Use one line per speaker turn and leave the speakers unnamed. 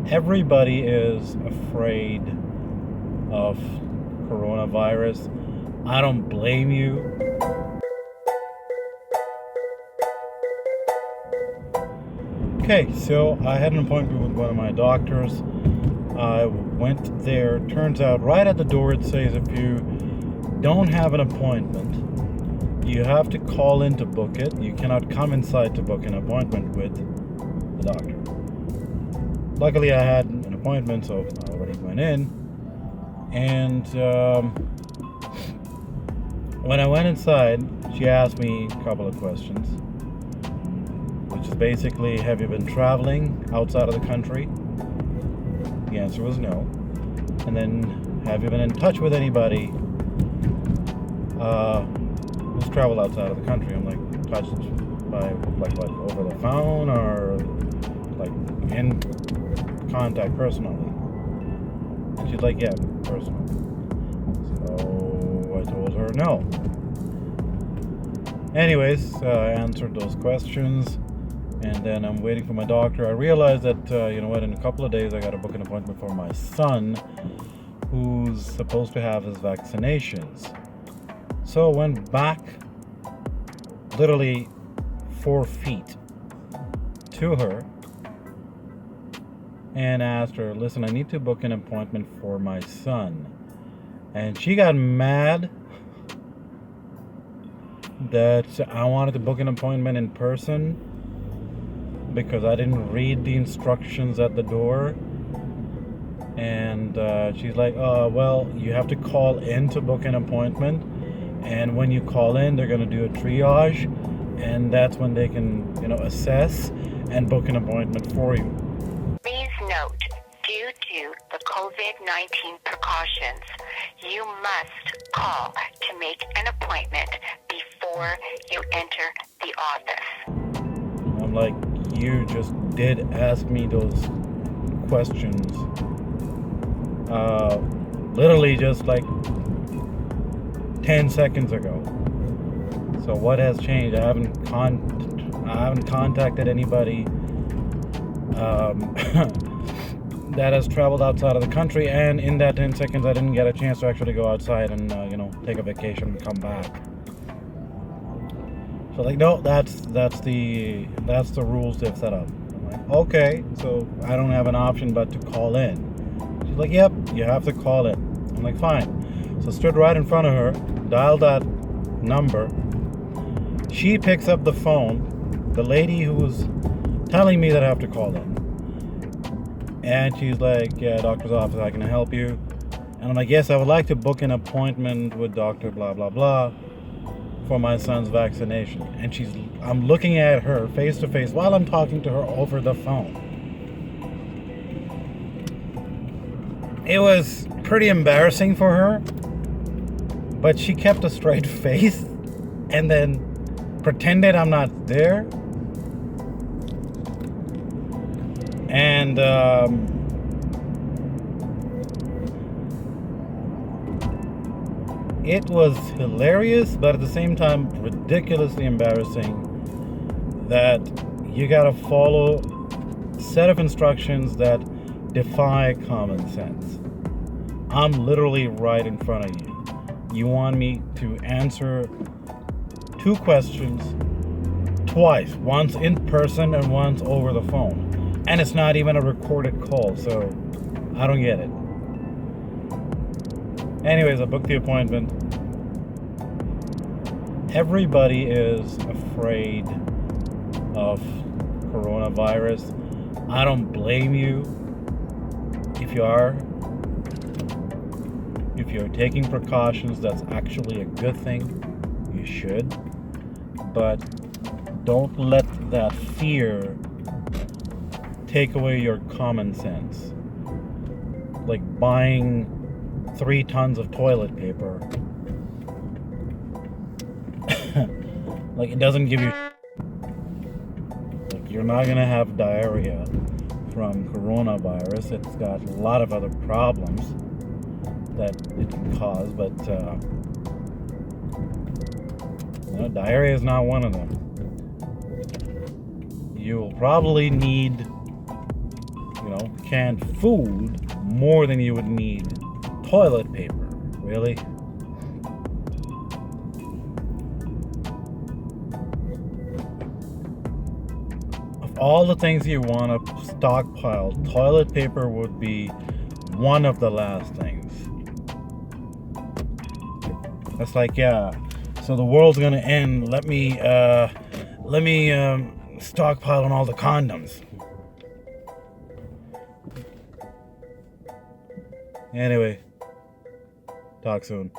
Everybody is afraid of coronavirus. I don't blame you. Okay, so I had an appointment with one of my doctors. I went there. Turns out right at the door it says if you don't have an appointment, you have to call in to book it. You cannot come inside to book an appointment with the doctor. Luckily, I had an appointment, so I already went in. And when I went inside, she asked me a couple of questions, which is basically, have you been traveling outside of the country? The answer was no. And then, have you been in touch with anybody who's traveled outside of the country? I'm like, touched by, like what, over the phone or like in contact personally? And she's like, yeah, personally. So I told her no. Anyways, I answered those questions, and then I'm waiting for my doctor. I realized that, in a couple of days I got to book an appointment for my son, who's supposed to have his vaccinations. So I went back literally 4 feet to her and asked her, listen, I need to book an appointment for my son. And she got mad that I wanted to book an appointment in person because I didn't read the instructions at the door. And she's like, well, you have to call in to book an appointment. And when you call in, they're going to do a triage. And that's when they can, assess and book an appointment for you.
Please note, due to the COVID-19 precautions, you must call to make an appointment before you enter the office.
I'm like, you just did ask me those questions. Literally just like 10 seconds ago. So what has changed? I haven't contacted anybody that has traveled outside of the country, and in that 10 seconds I didn't get a chance to actually go outside and take a vacation and come back. So like, no, that's the rules they've set up. I'm like, okay, so I don't have an option but to call in. She's like, yep, you have to call in. I'm like, fine. So I stood right in front of her, dialed that number. She picks up the phone, the lady who was telling me that I have to call in. And she's like, yeah, doctor's office, how can I help you? And I'm like, yes, I would like to book an appointment with Dr. blah, blah, blah for my son's vaccination. And I'm looking at her face to face while I'm talking to her over the phone. It was pretty embarrassing for her, but she kept a straight face and then pretended I'm not there. And it was hilarious, but at the same time ridiculously embarrassing that you gotta follow a set of instructions that defy common sense. I'm literally right in front of you. You want me to answer 2 questions twice, once in person and once over the phone. And it's not even a recorded call, so I don't get it. Anyways, I booked the appointment. Everybody is afraid of coronavirus. I don't blame you if you are. If you're taking precautions, that's actually a good thing. You should. But don't let that fear take away your common sense. Like buying 3 tons of toilet paper. Like, it doesn't give you. Like, you're not gonna have diarrhea from coronavirus. It's got a lot of other problems that it can cause, but diarrhea is not one of them. You'll probably need canned food more than you would need toilet paper. Really? Of all the things you want to stockpile, toilet paper would be one of the last things. That's like, yeah, so the world's gonna end. Let me stockpile on all the condoms. Anyway, talk soon.